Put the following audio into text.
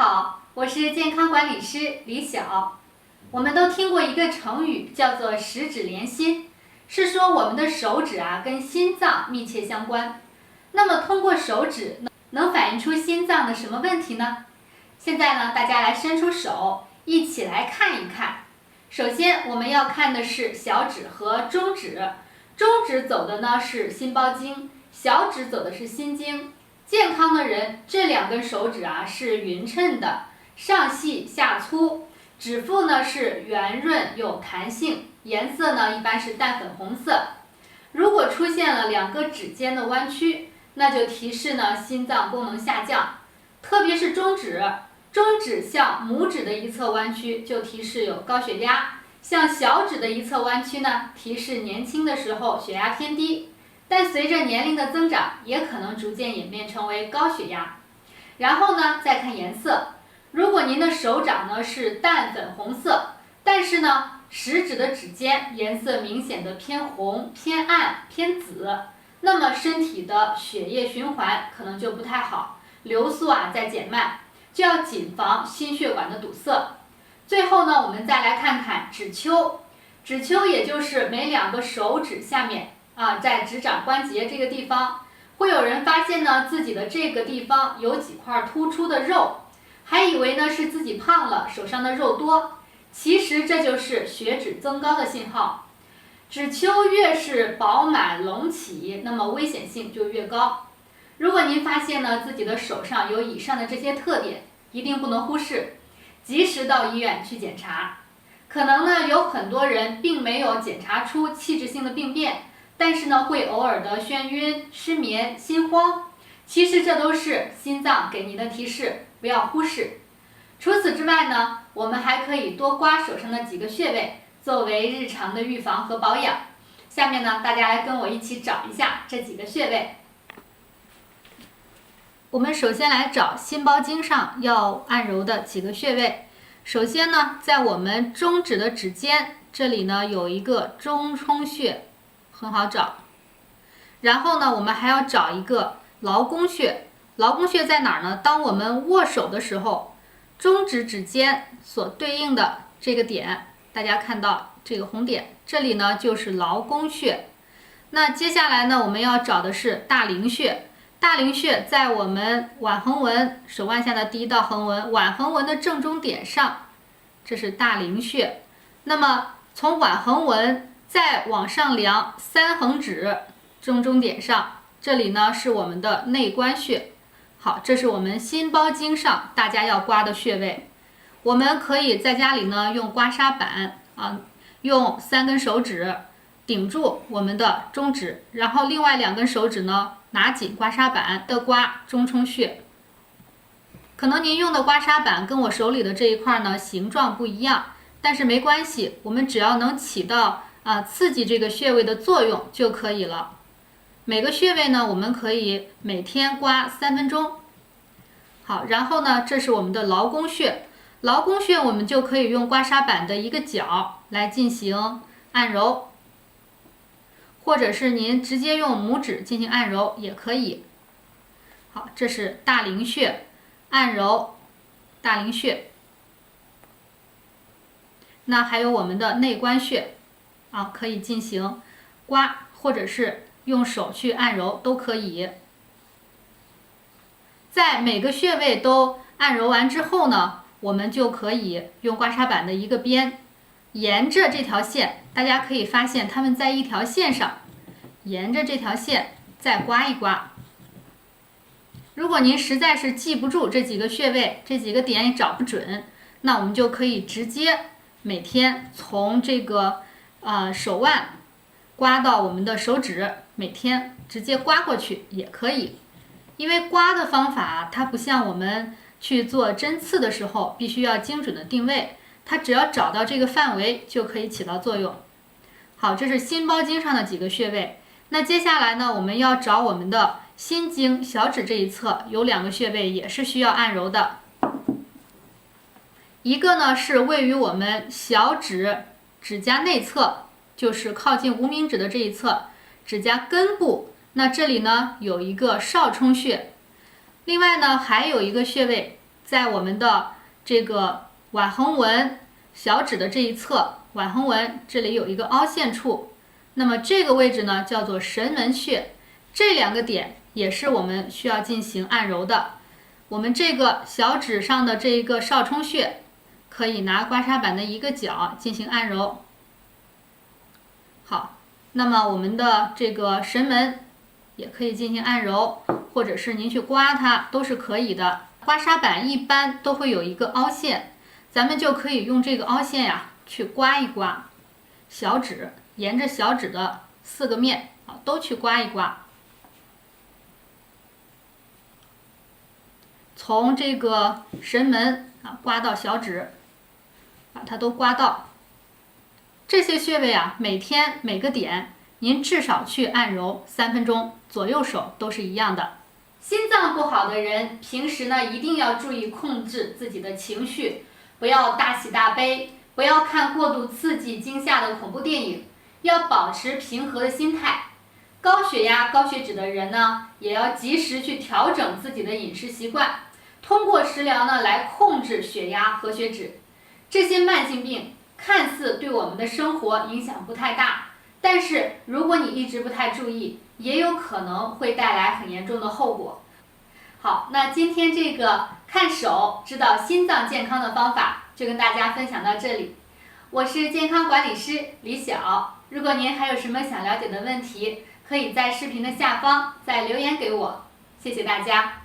好，我是健康管理师李晓。我们都听过一个成语，叫做十指连心，是说我们的手指跟心脏密切相关。那么通过手指能反映出心脏的什么问题呢？现在呢，大家来伸出手，一起来看一看。首先我们要看的是小指和中指，中指走的呢是心包经，小指走的是心经。健康的人，这两根手指是匀称的，上细下粗，指腹呢是圆润有弹性，颜色呢一般是淡粉红色。如果出现了两个指尖的弯曲，那就提示呢心脏功能下降，特别是中指，中指向拇指的一侧弯曲，就提示有高血压；向小指的一侧弯曲呢，提示年轻的时候血压偏低。但随着年龄的增长，也可能逐渐演变成为高血压。然后呢，再看颜色。如果您的手掌呢是淡粉红色，但是呢食指的指尖颜色明显的偏红、偏暗、偏紫，那么身体的血液循环可能就不太好，流速在减慢，就要谨防心血管的堵塞。最后呢，我们再来看看指丘。指丘也就是每两个手指下面在指掌关节这个地方，会有人发现呢自己的这个地方有几块突出的肉，还以为呢是自己胖了，手上的肉多，其实这就是血脂增高的信号。指丘越是饱满隆起，那么危险性就越高。如果您发现呢自己的手上有以上的这些特点，一定不能忽视，及时到医院去检查。可能呢有很多人并没有检查出器质性的病变，但是呢会偶尔的眩晕、失眠、心慌，其实这都是心脏给您的提示，不要忽视。除此之外呢，我们还可以多刮手上的几个穴位，作为日常的预防和保养。下面呢，大家来跟我一起找一下这几个穴位。我们首先来找心包经上要按揉的几个穴位。首先呢，在我们中指的指尖这里呢有一个中冲穴，很好找。然后呢，我们还要找一个劳宫穴。劳宫穴在哪儿呢？当我们握手的时候，中指指尖所对应的这个点，大家看到这个红点，这里呢就是劳宫穴。那接下来呢，我们要找的是大陵穴。大陵穴在我们腕横纹手腕下的第一道横纹，腕横纹的正中点上，这是大陵穴。那么从腕横纹再往上量三横指正中点上，这里呢是我们的内关穴。好，这是我们心包经上大家要刮的穴位。我们可以在家里呢用刮痧板用3根手指顶住我们的中指，然后另外2根手指呢拿紧刮痧板的刮中冲穴。可能您用的刮痧板跟我手里的这一块呢形状不一样，但是没关系，我们只要能起到刺激这个穴位的作用就可以了。每个穴位呢，我们可以每天刮3分钟。好，然后呢，这是我们的劳宫穴。劳宫穴我们就可以用刮痧板的一个角来进行按揉，或者是您直接用拇指进行按揉也可以。好，这是大陵穴，按揉大陵穴。那还有我们的内关穴可以进行刮，或者是用手去按揉都可以。在每个穴位都按揉完之后呢，我们就可以用刮痧板的一个边，沿着这条线，大家可以发现它们在一条线上，沿着这条线再刮一刮。如果您实在是记不住这几个穴位，这几个点也找不准，那我们就可以直接每天从这个手腕刮到我们的手指，每天直接刮过去也可以。因为刮的方法它不像我们去做针刺的时候必须要精准的定位，它只要找到这个范围就可以起到作用。好，这是心包经上的几个穴位。那接下来呢，我们要找我们的心经小指这一侧有2个穴位也是需要按揉的。一个呢是位于我们小指指甲内侧，就是靠近无名指的这一侧，指甲根部，那这里呢有一个少冲穴。另外呢还有一个穴位在我们的这个腕横纹小指的这一侧，腕横纹这里有一个凹陷处，那么这个位置呢叫做神门穴，这2个点也是我们需要进行按揉的。我们这个小指上的这一个少冲穴，可以拿刮痧板的一个角进行按揉。好，那么我们的这个神门也可以进行按揉，或者是您去刮它都是可以的。刮痧板一般都会有一个凹陷，咱们就可以用这个凹陷呀去刮一刮小指，沿着小指的4个面都去刮一刮，从这个神门刮到小指，把它都刮到。这些穴位每天每个点您至少去按揉3分钟，左右手都是一样的。心脏不好的人，平时呢一定要注意控制自己的情绪，不要大喜大悲，不要看过度刺激惊吓的恐怖电影，要保持平和的心态。高血压、高血脂的人呢，也要及时去调整自己的饮食习惯，通过食疗呢来控制血压和血脂。这些慢性病看似对我们的生活影响不太大，但是如果你一直不太注意，也有可能会带来很严重的后果。好，那今天这个看手知道心脏健康的方法就跟大家分享到这里。我是健康管理师李晓，如果您还有什么想了解的问题，可以在视频的下方再留言给我。谢谢大家。